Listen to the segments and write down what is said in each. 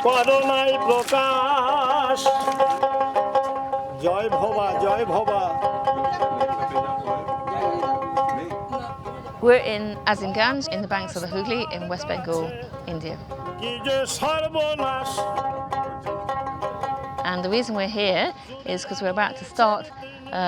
করুণাই প্রকাশ জয় ভবা জয় ভবা We're in Azinganj in the banks of the Hooghly in West Bengal, India. কি যে সর্বনাশ And the reason we're here is because we're about to start a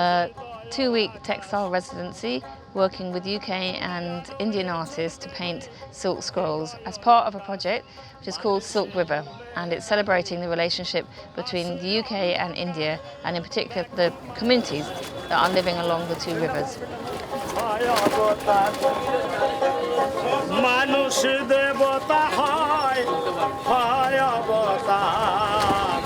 2-week textile residency working with UK and Indian artists to paint silk scrolls as part of a project which is called Silk River, and it's celebrating the relationship between the UK and India, and in particular the communities that are living along the two rivers. মানুষ দেবতা হয় হয় অবতার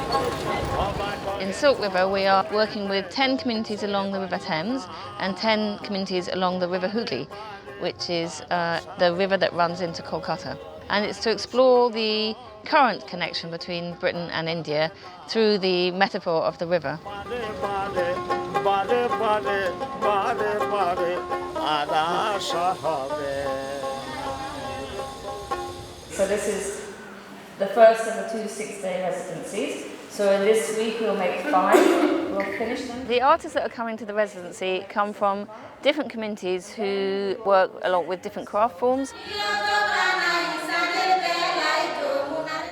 In Silk River, we are working with 10 communities along the River Thames and 10 communities along the River Hooghly, which is the river that runs into Kolkata. And it's to explore the current connection between Britain and India through the metaphor of the river. So this is the first of the 2 6-day residencies. So in this week we'll make 5, we'll finish them. The artists that are coming to the residency come from different communities who work along with different craft forms.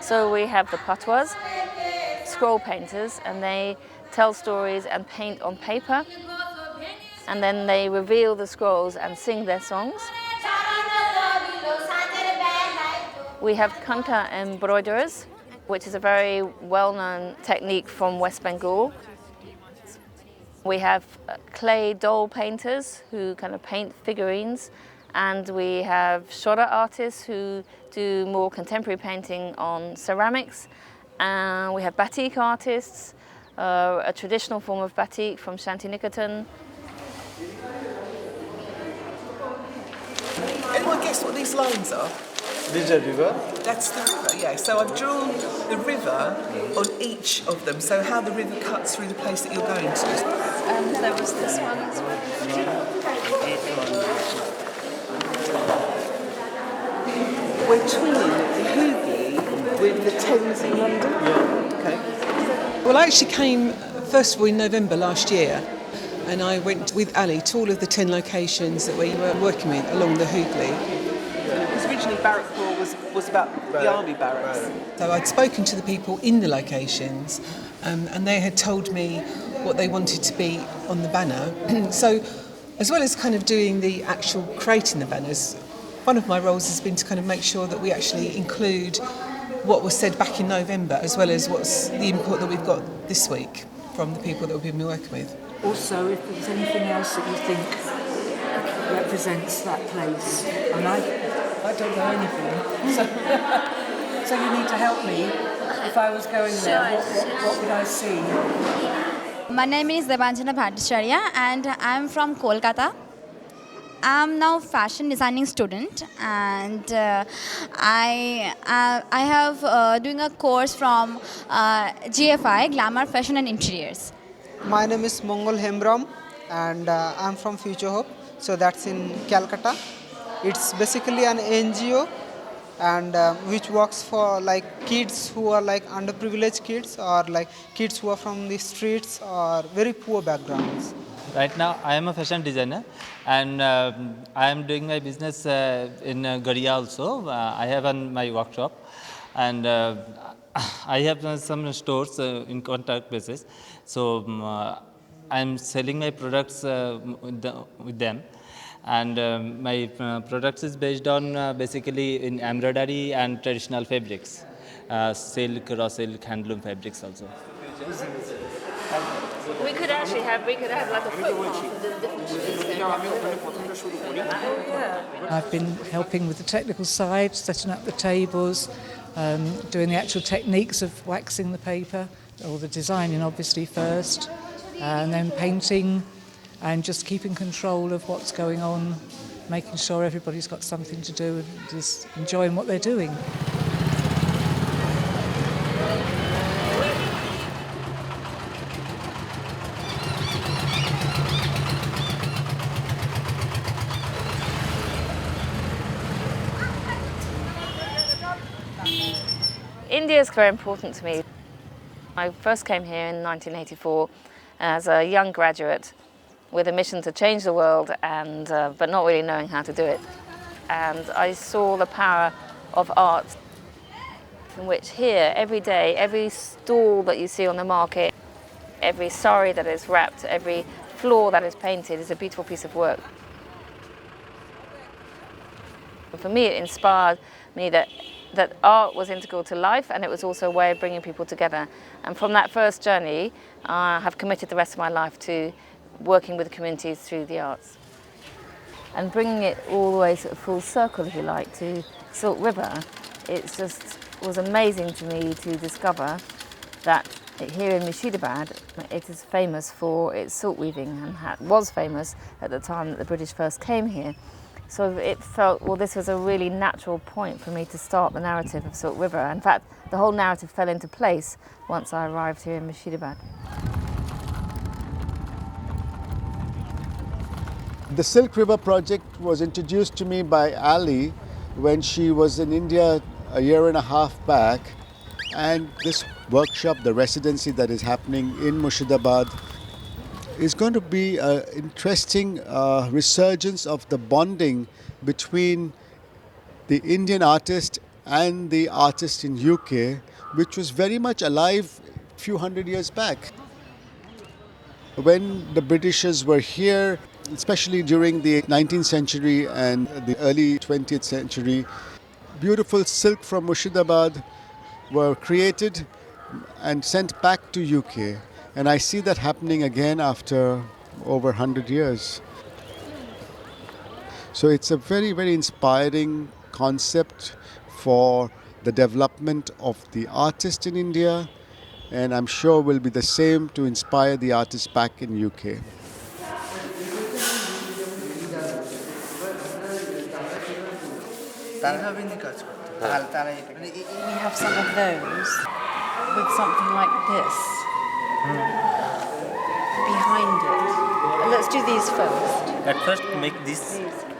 So we have the patwas, scroll painters, and they tell stories and paint on paper, and then they reveal the scrolls and sing their songs. We have kanta embroiderers, which is a very well-known technique from West Bengal. We have clay doll painters who kind of paint figurines, and we have shora artists who do more contemporary painting on ceramics. And we have batik artists, a traditional form of batik from Shantiniketan. Anyone guess what these lines are? This is a river. That's the river, yeah. So I've drawn the river on each of them, so how the river cuts through the place that you're going to. There was this one as well. We're twinning the Hooghly with the Thames in London. Yeah. Okay. Well, I actually came, first of all, in November last year, and I went with Ali to all of the 10 locations that we were working with along the Hooghly. Because originally Barrack Hall was about the army barracks. So I'd spoken to the people in the locations, and they had told me what they wanted to be on the banner. So as well as kind of doing the actual creating the banners, one of my roles has been to kind of make sure that we actually include what was said back in November, as well as what's the input that we've got this week from the people that we've been working with. Also, if there's anything else that you think represents that place, and I don't know anything, so you need to help me. If I was going there, what would I see? My name is Debanjana Bhattacharya and I'm from Kolkata. I'm now fashion designing student, and I have doing a course from GFI, Glamour Fashion and Interiors. My name is Mongol Hembram and I'm from Future Hope, so that's in Calcutta. It's basically an NGO and which works for like kids who are like underprivileged kids, or like kids who are from the streets or very poor backgrounds. Right now, I am a fashion designer, and I am doing my business in Garia also. I have my workshop, and I have some stores in contact basis. So I am selling my products with them, and my products is based on basically in embroidery and traditional fabrics, silk, raw silk, handloom fabrics also. We could have like a footpath of the different I've been helping with the technical side, setting up the tables, doing the actual techniques of waxing the paper, or the designing obviously first, and then painting, and just keeping control of what's going on, making sure everybody's got something to do and is enjoying what they're doing. India is very important to me. I first came here in 1984 as a young graduate with a mission to change the world, but not really knowing how to do it. And I saw the power of art, in which here, every day, every stall that you see on the market, every sari that is wrapped, every floor that is painted is a beautiful piece of work. For me, it inspired me that art was integral to life, and it was also a way of bringing people together. And from that first journey, I have committed the rest of my life to working with communities through the arts. And bringing it all the way to full circle, if you like, to Silk River, it just was amazing to me to discover that here in Mushidabad, it is famous for its silk weaving, and was famous at the time that the British first came here. So it felt, well, this was a really natural point for me to start the narrative of Silk River. In fact, the whole narrative fell into place once I arrived here in Mushidabad. The Silk River project was introduced to me by Ali when she was in India a year and a half back, and this workshop, the residency that is happening in Mushidabad, is going to be an interesting resurgence of the bonding between the Indian artist and the artist in UK, which was very much alive a few hundred years back. When the Britishers were here, especially during the 19th century and the early 20th century, beautiful silk from Mushidabad were created and sent back to UK. And I see that happening again after over 100 years. So it's a very, very inspiring concept for the development of the artist in India, and I'm sure will be the same to inspire the artists back in UK. We have some of those with something like this behind it. Let's do these first. At first make this,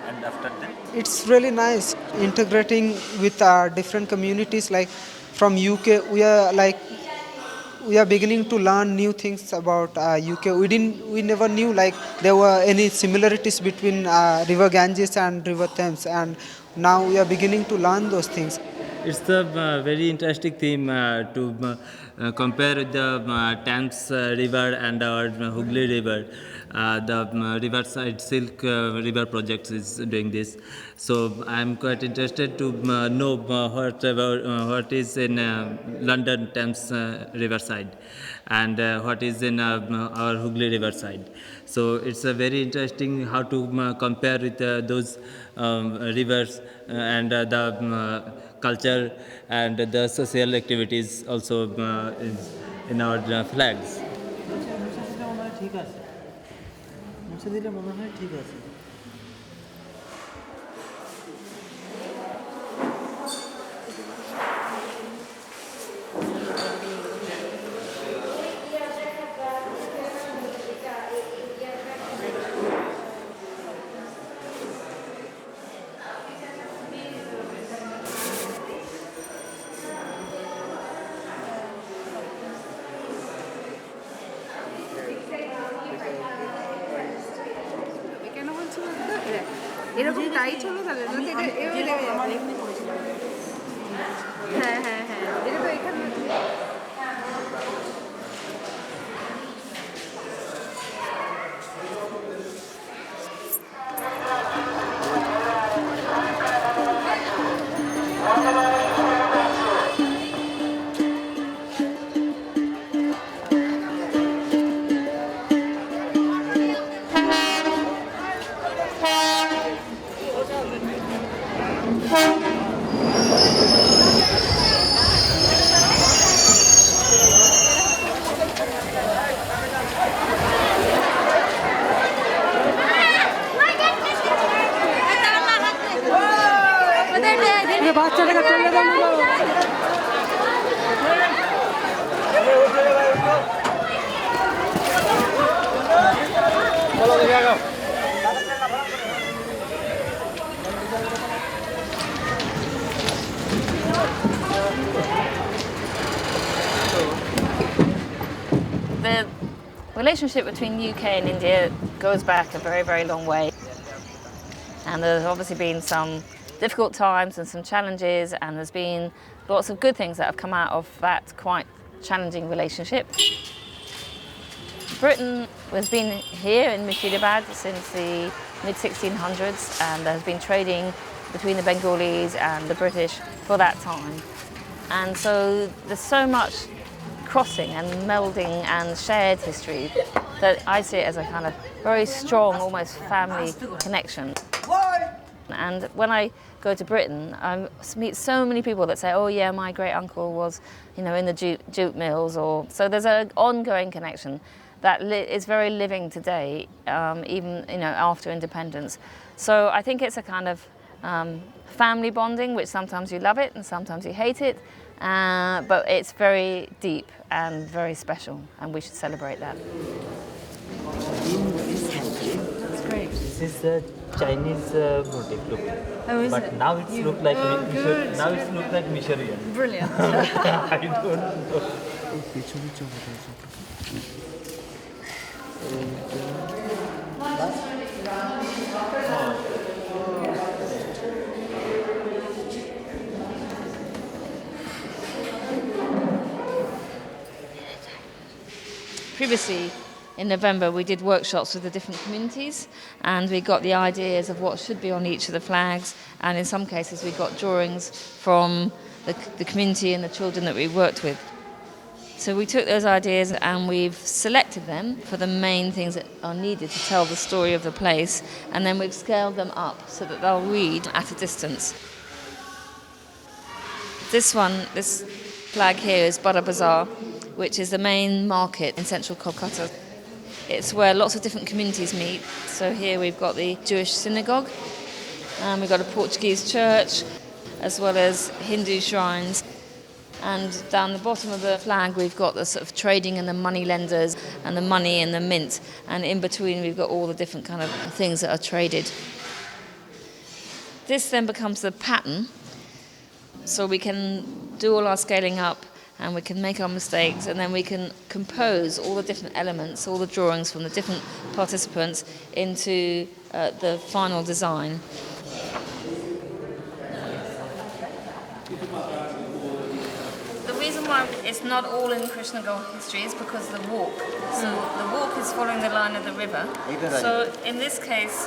and after that. It's really nice integrating with different communities. Like from UK, we are beginning to learn new things about UK. We never knew like there were any similarities between River Ganges and River Thames, and now we are beginning to learn those things. It's a very interesting theme to compare the Thames River and our Hooghly River. The Riverside Silk River Project is doing this. So I'm quite interested to know what is in London Thames Riverside and what is in our Hooghly Riverside. So it's a very interesting how to compare with those rivers and the culture and the social activities also is in our flags. এরকম tight হলো তাহলে হ্যাঁ হ্যাঁ হ্যাঁ এটা তো এখানে Thank you. relationship between the UK and India goes back a very, very long way. And there's obviously been some difficult times and some challenges, and there's been lots of good things that have come out of that quite challenging relationship. Britain has been here in Mushidabad since the mid-1600s, and there's been trading between the Bengalis and the British for that time. And so there's so much crossing and melding and shared history that I see it as a kind of very strong, almost family connection. And when I go to Britain, I meet so many people that say, oh yeah, my great uncle was, in the jute mills, or so there's an ongoing connection that is very living today, even after independence. So I think it's a kind of family bonding, which sometimes you love it and sometimes you hate it, but it's very deep and very special, and we should celebrate that. That's great. This is the Chinese motif look. Oh, is but it? now it's look like now it's look like Misharian. Brilliant. I don't know. Previously, in November, we did workshops with the different communities, and we got the ideas of what should be on each of the flags, and in some cases we got drawings from the community and the children that we worked with. So we took those ideas and we've selected them for the main things that are needed to tell the story of the place, and then we've scaled them up so that they'll read at a distance. This flag here is Bada Bazaar, which is the main market in central Kolkata. It's where lots of different communities meet. So here we've got the Jewish synagogue, and we've got a Portuguese church, as well as Hindu shrines. And down the bottom of the flag we've got the sort of trading and the money lenders and the money and the mint, and in between we've got all the different kind of things that are traded. This then becomes the pattern, so we can do all our scaling up and we can make our mistakes, and then we can compose all the different elements, all the drawings from the different participants into the final design. The reason why it's not all in Krishnagar history is because the walk. So the walk is following the line of the river. So in this case,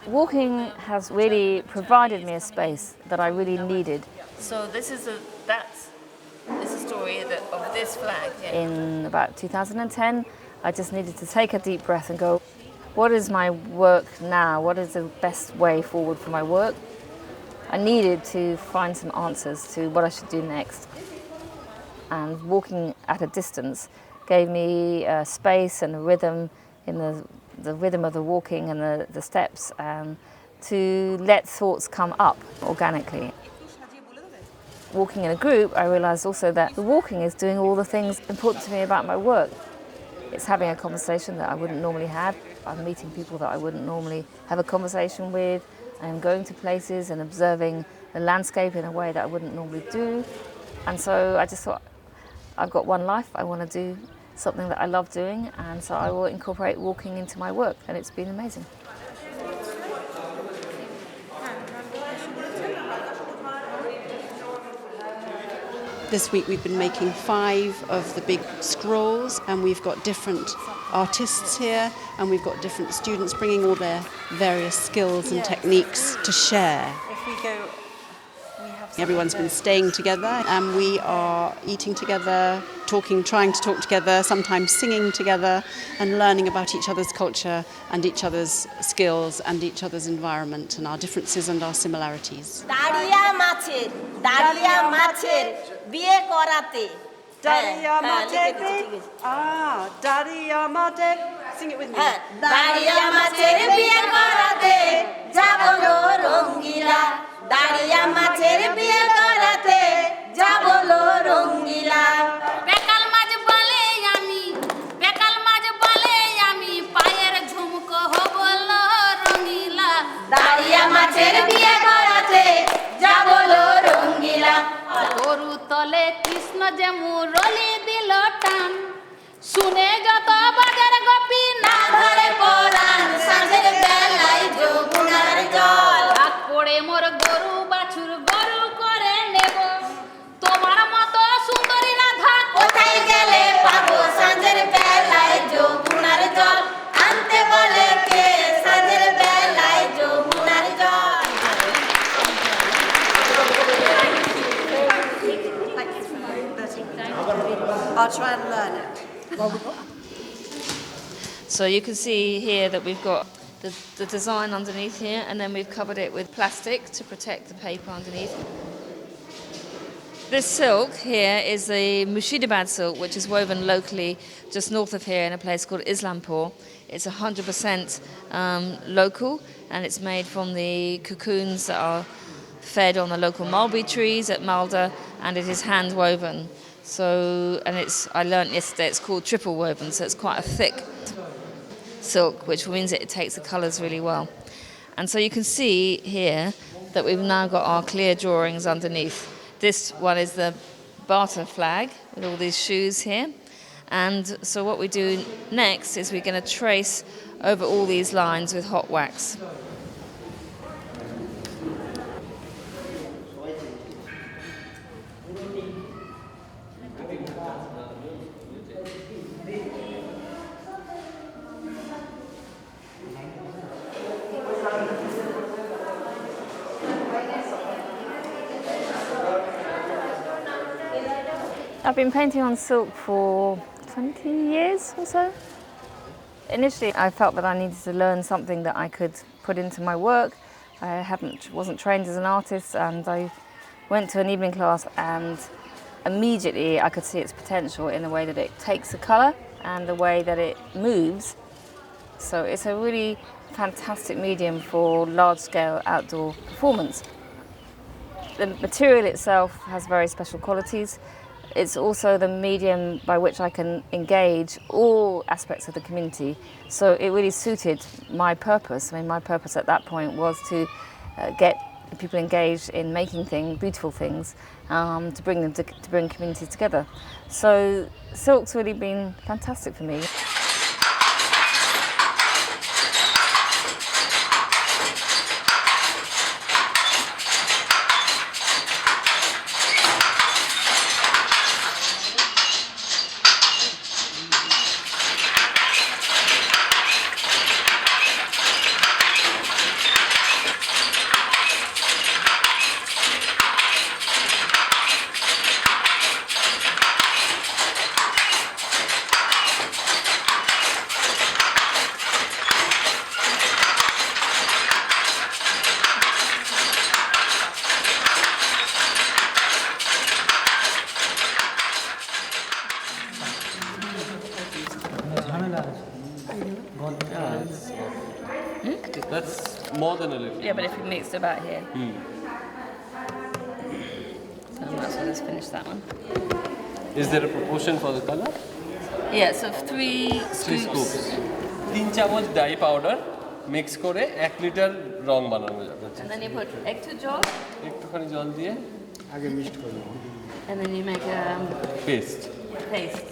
walking has really provided me a space that I really needed. So this is a story of this flag. In about 2010, I just needed to take a deep breath and go, what is my work now? What is the best way forward for my work? I needed to find some answers to what I should do next. And walking at a distance gave me space and a rhythm in the rhythm of the walking and the steps, to let thoughts come up organically. Walking in a group, I realised also that the walking is doing all the things important to me about my work. It's having a conversation that I wouldn't normally have. I'm meeting people that I wouldn't normally have a conversation with. I'm going to places and observing the landscape in a way that I wouldn't normally do. And so I just thought, I've got one life, I want to do something that I love doing, and so I will incorporate walking into my work, and it's been amazing. This week we've been making 5 of the big scrolls, and we've got different artists here, and we've got different students bringing all their various skills and techniques to share. If we go, Everyone's been staying together, and we are eating together, trying to talk together, sometimes singing together, and learning about each other's culture and each other's skills and each other's environment and our differences and our similarities. Sing it with me. দাঁড়িয়া মাছের বিয়ে করাতে যাবলো রঙ্গিলা বেকাল মাছ বলে আমি পায়ের ঝুমকো হবলো রঙ্গিলা দাঁড়িয়া মাছের বিয়ে করাতে যাবলো রঙ্গিলা গরু তলে কৃষ্ণ যে মুরলি দিল টান শুনে যত বাজার গোপী না ধরে পরাণ সাঁঝের বেলায় যমুনার জল ভাগ পড়ে মোর গরু বাছুর গরু করে নেব তোমার মতো সুন্দরী রাধা কোথায় গেলে পাবো সাঁঝের বেলায় যমুনার জল আনতে বলে কে সাঁঝের বেলায় যমুনার জল I'll try and learn it. So you can see here that we've got the design underneath here, and then we've covered it with plastic to protect the paper underneath. This silk here is the Mushidabad silk, which is woven locally just north of here in a place called Islampur. It's 100% local, and it's made from the cocoons that are fed on the local mulberry trees at Malda, and it is hand woven. So, and I learnt yesterday it's called triple woven, so it's quite a thick silk, which means it takes the colours really well. And so you can see here that we've now got our clear drawings underneath. This one is the barter flag with all these shoes here. And so what we do next is we're going to trace over all these lines with hot wax. I've been painting on silk for 20 years or so. Initially, I felt that I needed to learn something that I could put into my work. I wasn't trained as an artist, and I went to an evening class, and immediately I could see its potential in the way that it takes the colour and the way that it moves. So it's a really fantastic medium for large-scale outdoor performance. The material itself has very special qualities. It's also the medium by which I can engage all aspects of the community. So it really suited my purpose. I mean, my purpose at that point was to get people engaged in making things, beautiful things, to bring communities together. So silk's really been fantastic for me. That's more than a little. Yeah, but if we mixed about here. So I might as well just finish that one. Is there a proportion for the color? Yeah, so three scoops. 3 চামচ die powder mix করে 1 litre রং বানানো যাবে। And then you put egg to jar. একটুখানি জল দিয়ে আগে mixed করে নেব। And then you make a paste. paste.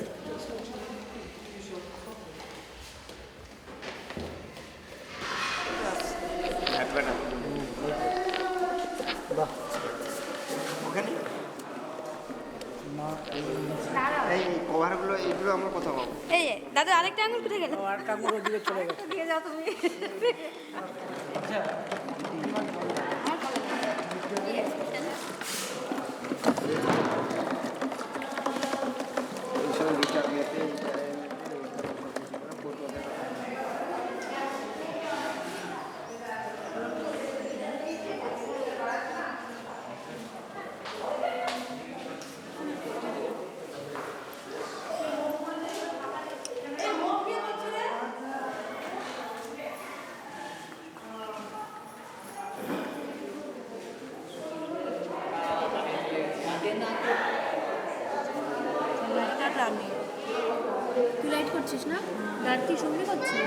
এই কভারগুলো এগুলো আমরা কথা বলবো। এই দাদা আরেকটা আঙুল কোথায় গেল? আরেকটা আঙুল ওদিকে চলে গেছে। দিয়ে যাও তুমি। তুই লাইট করছিস না? রাত কি সঙ্গে করছিস?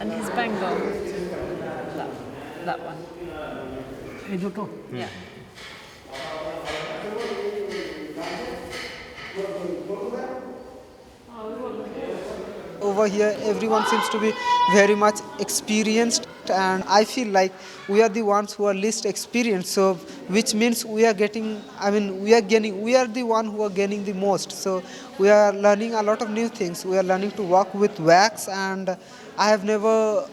And his Bengal. That one. Yeah. Over here, everyone seems to be very much experienced, and I feel like we are the ones who are least experienced. So, which means we are getting. I mean, we are gaining. We are the one who are gaining the most. So, we are learning a lot of new things. We are learning to work with wax, and I have never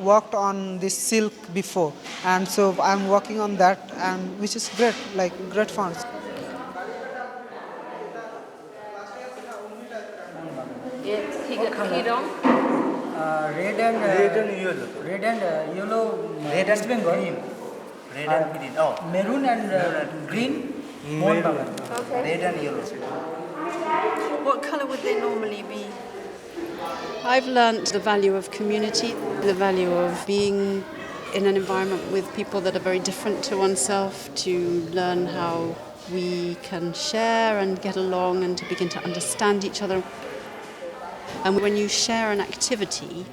worked on this silk before, and so I'm working on that, and which is great, like great fun. Red and yellow. Red West Bengal. Green. Red and green. Oh. Maroon and green. Okay. Red and yellow. What colour would they normally be? I've learnt the value of community, the value of being in an environment with people that are very different to oneself, to learn how we can share and get along and to begin to understand each other. And when you share an activity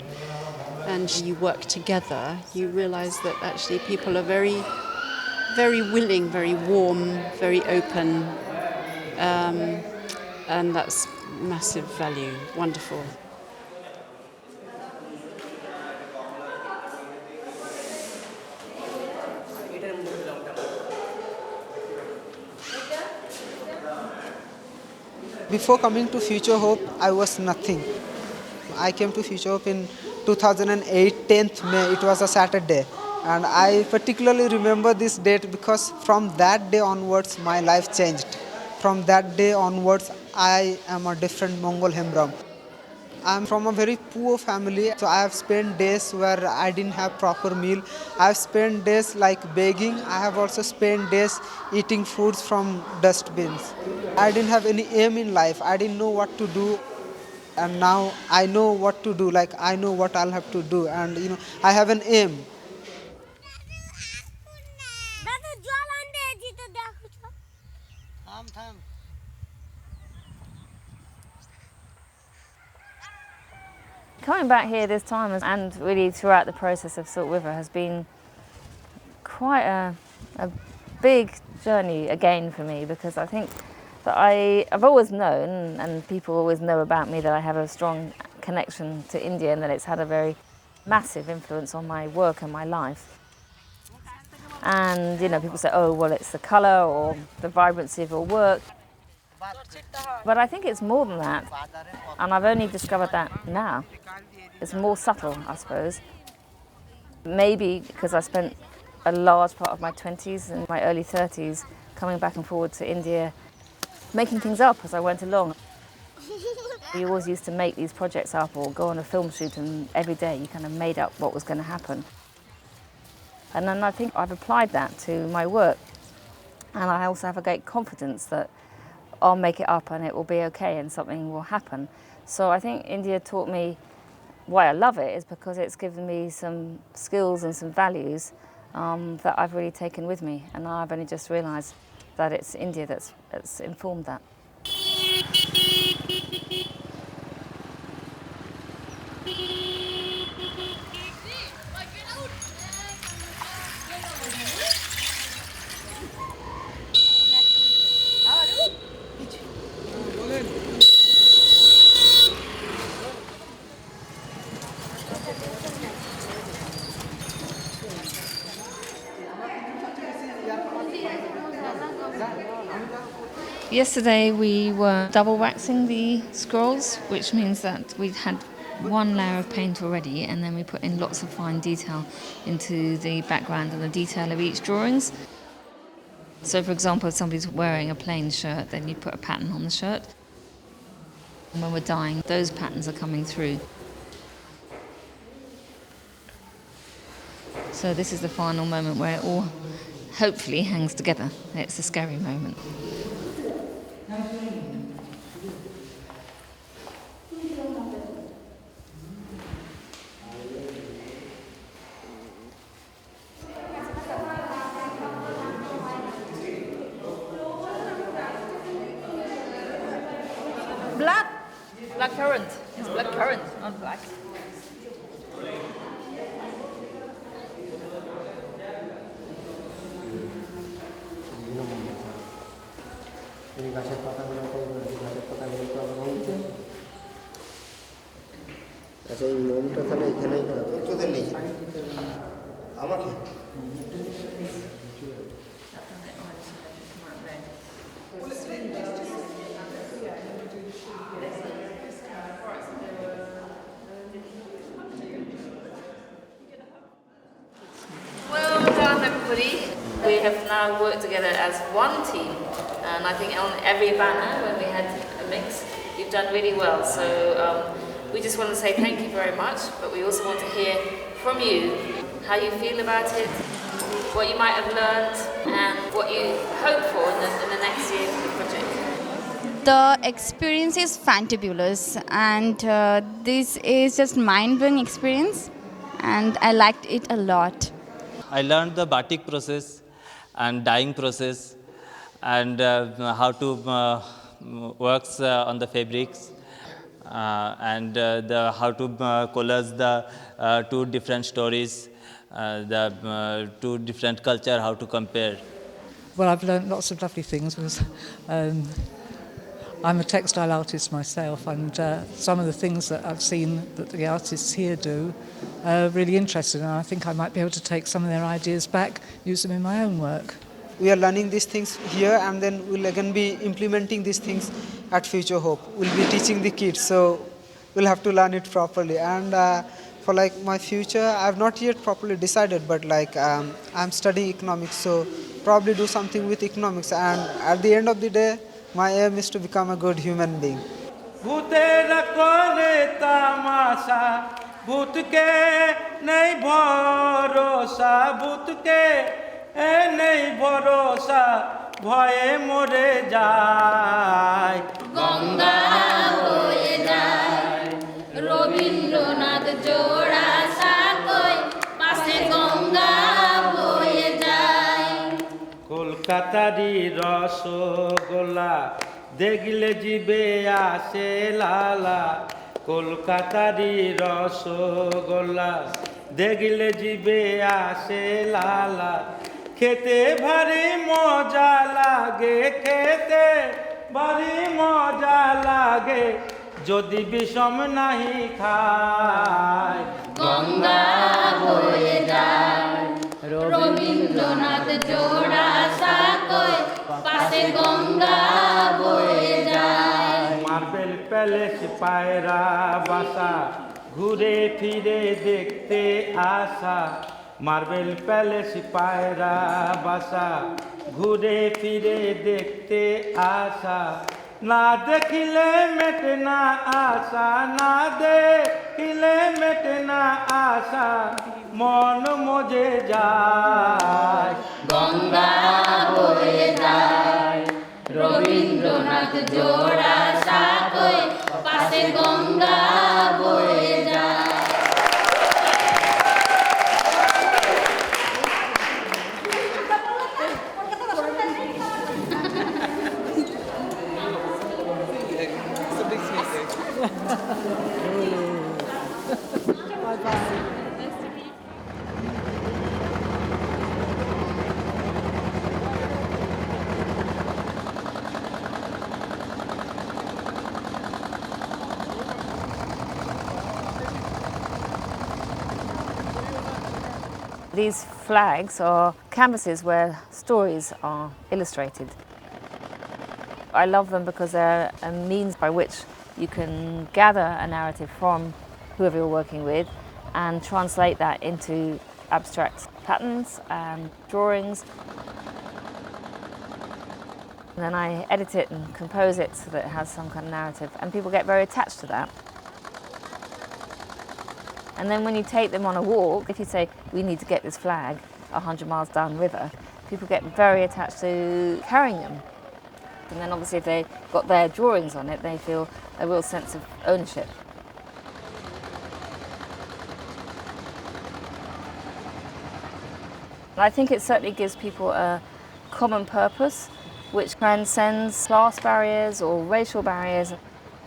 and you work together, you realise that actually people are very, very willing, very warm, very open, and that's massive value, wonderful. Before coming to Future Hope, I was nothing. I came to Future Hope in 2008, 10th May. It was a Saturday. And I particularly remember this date because from that day onwards, my life changed. From that day onwards, I am a different Mongol Hembram. I'm from a very poor family, so I have spent days where I didn't have proper meal. I have spent days like begging. I have also spent days eating foods from dustbins. I didn't have any aim in life. I didn't know what to do. And now I know what to do, like I know what I'll have to do, and I have an aim. Coming back here this time and really throughout the process of Silk River has been quite a big journey again for me, because I think that I've always known, and people always know about me, that I have a strong connection to India and that it's had a very massive influence on my work and my life. And people say, oh, well, it's the colour or the vibrancy of your work. But I think it's more than that, and I've only discovered that now. It's more subtle, I suppose. Maybe because I spent a large part of my 20s and my early 30s coming back and forward to India, making things up as I went along. You always used to make these projects up or go on a film shoot, and every day you kind of made up what was going to happen. And then I think I've applied that to my work. And I also have a great confidence that I'll make it up and it will be okay and something will happen. So I think India taught me why I love it is because it's given me some skills and some values that I've really taken with me. And now I've only just realised that it's India that's informed that. Yesterday we were double waxing the scrolls, which means that we'd had one layer of paint already, and then we put in lots of fine detail into the background and the detail of each drawings. So for example, if somebody's wearing a plain shirt, then you put a pattern on the shirt. And when we're dyeing, those patterns are coming through. So this is the final moment where it all hopefully hangs together. It's a scary moment. Black currant. It's black currant, not black. এই গাছের পাতাগুলো গাছের পাতাগুলো তো রং দিতে আচ্ছা এই মোমটা তাহলে এখানেই তোদের নেই আমাকে Well done, everybody. We have now worked together as one team, and I think on every banner, when we had a mix, you've done really well. So we just want to say thank you very much, but we also want to hear from you how you feel about it, what you might have learned, and what you hope for in the next year for the project. The experience is fantabulous, and this is just mind-blowing experience, and I liked it a lot. I learned the batik process and dyeing process and how to works on the fabrics and how to collage the two different stories, the two different culture, how to compare. Well, I've learned lots of lovely things because I'm a textile artist myself, and some of the things that I've seen that the artists here do are really interesting, and I think I might be able to take some of their ideas back, use them in my own work. We are learning these things here, and then we'll again be implementing these things at Future Hope. We'll be teaching the kids, so we'll have to learn it properly. And for like my future, I've not yet properly decided, but like I'm studying economics, so probably do something with economics. And at the end of the day, my aim is to become a good human being. ভূতের কোনে তামাশা ভূতকে নেই ভরসা ভূতকে নেই ভরসা ভয়ে মরে যায় গঙ্গা বয়ে যায় রবীন্দ্রনাথ জোড়া সাকই পাশে গঙ্গা বয়ে যায় কলকাতারি রসগোল্লা দেখলে জিবে আসে লালা কলকাতারি রসগোল্লা দেখলে জিবে আসে লালা খেতে ভারী মজা লাগে খেতে ভারী মজা লাগে যদি বিষম নাহি খায় গঙ্গা বয়ে যায় রবীন্দ্রনাথ জোড়া সাকই পাশে গঙ্গা বয়ে যায় মার্বেল প্যালেস পায়রা বাসা ঘুরে ফিরে দেখতে আসা মার্বেল প্যালেস পায়রা বাসা ঘুরে ফিরে দেখতে আসা না দেখিলে মেটে না আশা না দেখিলে মেটে না আশা মন মজে যায় গঙ্গা বয়ে যায় রবীন্দ্রনাথ জোড়া সাকই পাশে গঙ্গা বয়ে যায় These flags are canvases where stories are illustrated. I love them because they're a means by which you can gather a narrative from whoever you're working with and translate that into abstract patterns and drawings. And then I edit it and compose it so that it has some kind of narrative, and people get very attached to that. And then when you take them on a walk, if you say, we need to get this flag 100 miles downriver, people get very attached to carrying them. And then obviously if they've got their drawings on it, they feel a real sense of ownership. And I think it certainly gives people a common purpose which transcends class barriers or racial barriers.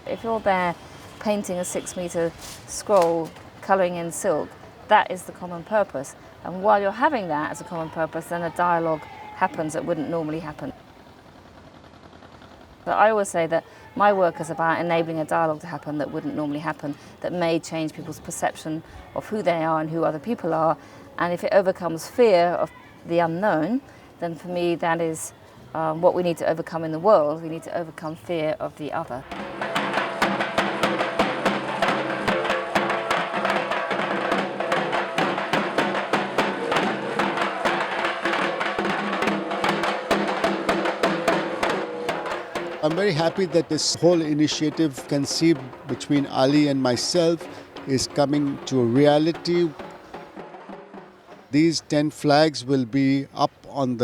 If you're there painting a 6-metre scroll colouring in silk, that is the common purpose. And while you're having that as a common purpose, then a dialogue happens that wouldn't normally happen. But I always say that my work is about enabling a dialogue to happen that wouldn't normally happen, that may change people's perception of who they are and who other people are. And if it overcomes fear of the unknown, then for me that is what we need to overcome in the world. We need to overcome fear of the other. I'm very happy that this whole initiative conceived between Ali and myself is coming to a reality. These 10 flags will be up on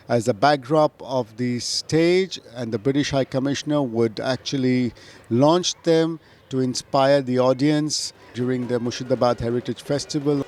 as a backdrop of the stage, and the British High Commissioner would actually launch them to inspire the audience during the Mushidabad Heritage Festival.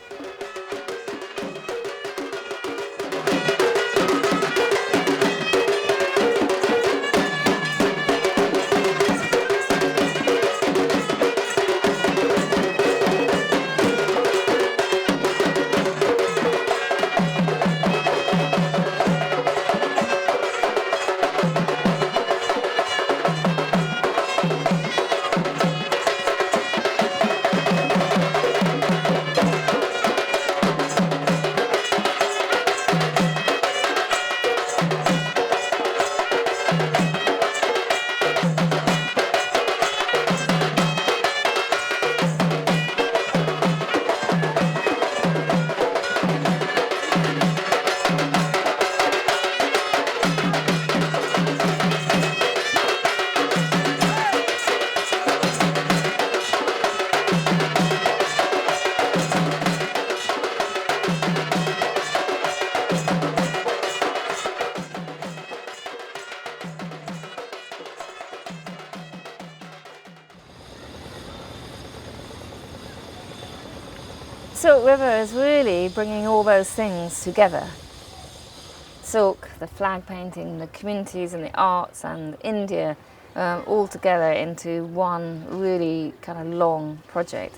Silk River is really bringing all those things together. Silk, the flag painting, the communities and the arts and India, all together into one really kind of long project.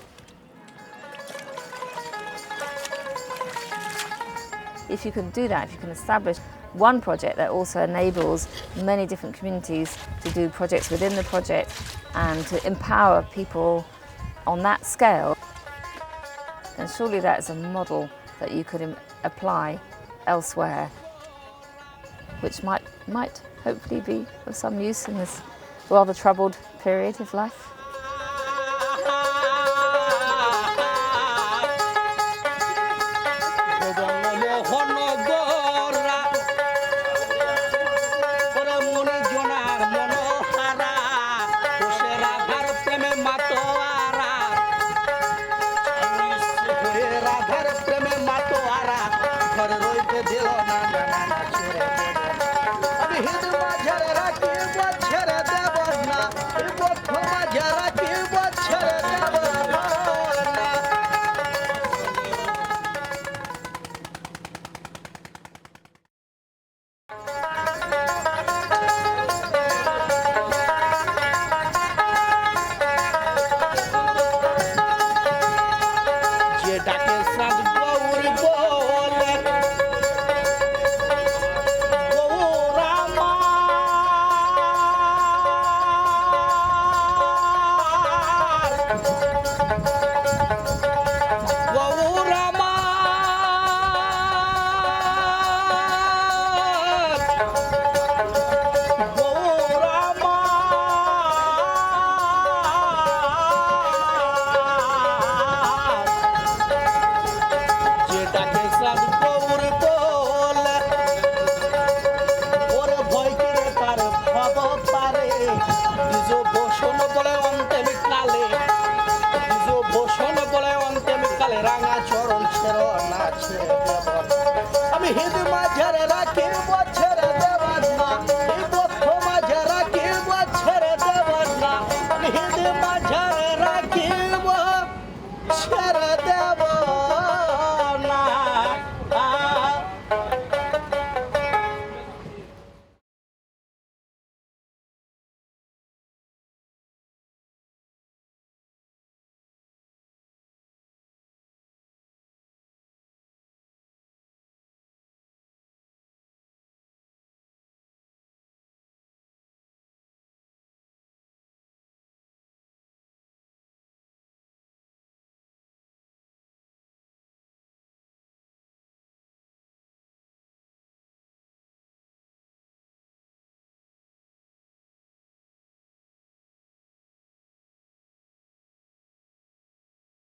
If you can do that, if you can establish one project that also enables many different communities to do projects within the project and to empower people on that scale, then surely that is a model that you could apply elsewhere, which might hopefully be of some use in this rather troubled period of life. Shut up.